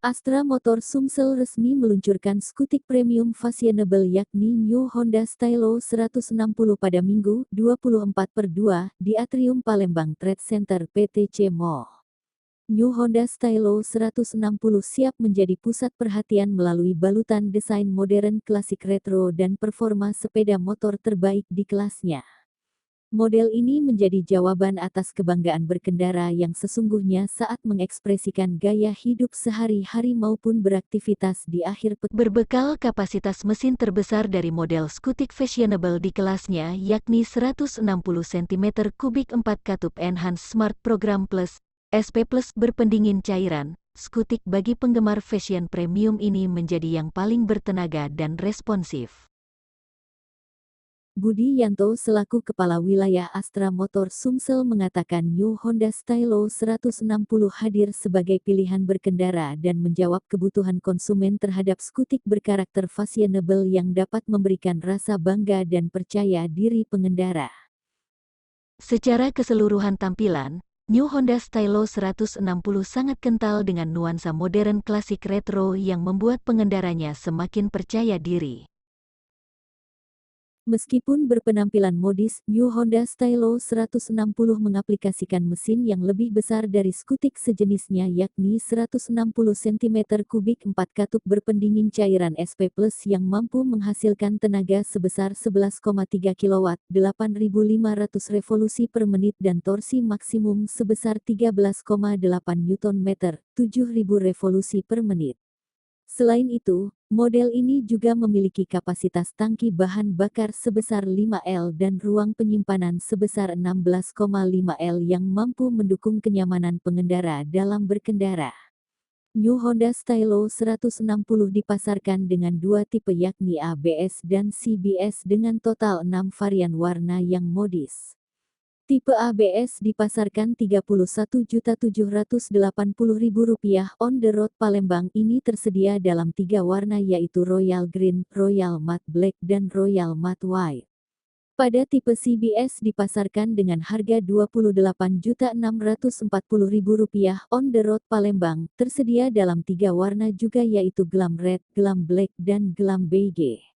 Astra Motor Sumsel resmi meluncurkan skutik premium fashionable yakni New Honda Stylo 160 pada Minggu, 24/2, di Atrium Palembang Trade Center PTC Mall. New Honda Stylo 160 siap menjadi pusat perhatian melalui balutan desain modern klasik retro dan performa sepeda motor terbaik di kelasnya. Model ini menjadi jawaban atas kebanggaan berkendara yang sesungguhnya saat mengekspresikan gaya hidup sehari-hari maupun beraktivitas di akhir pekan. Berbekal kapasitas mesin terbesar dari model skutik fashionable di kelasnya yakni 160 cm3 4 katup Enhance Smart Program Plus, SP Plus berpendingin cairan, skutik bagi penggemar fashion premium ini menjadi yang paling bertenaga dan responsif. Budi Yanto selaku Kepala Wilayah Astra Motor Sumsel mengatakan New Honda Stylo 160 hadir sebagai pilihan berkendara dan menjawab kebutuhan konsumen terhadap skutik berkarakter fashionable yang dapat memberikan rasa bangga dan percaya diri pengendara. Secara keseluruhan tampilan, New Honda Stylo 160 sangat kental dengan nuansa modern klasik retro yang membuat pengendaranya semakin percaya diri. Meskipun berpenampilan modis, New Honda Stylo 160 mengaplikasikan mesin yang lebih besar dari skutik sejenisnya yakni 160 cm3 4 katup berpendingin cairan SP Plus yang mampu menghasilkan tenaga sebesar 11,3 kW, 8.500 revolusi per menit dan torsi maksimum sebesar 13,8 Nm, 7.000 revolusi per menit. Selain itu, model ini juga memiliki kapasitas tangki bahan bakar sebesar 5L dan ruang penyimpanan sebesar 16,5L yang mampu mendukung kenyamanan pengendara dalam berkendara. New Honda Stylo 160 dipasarkan dengan dua tipe yakni ABS dan CBS dengan total 6 varian warna yang modis. Tipe ABS dipasarkan Rp31.780.000 on the road Palembang ini tersedia dalam 3 warna yaitu Royal Green, Royal Matte Black dan Royal Matte White. Pada tipe CBS dipasarkan dengan harga Rp28.640.000 on the road Palembang, tersedia dalam 3 warna juga yaitu Glam Red, Glam Black dan Glam Beige.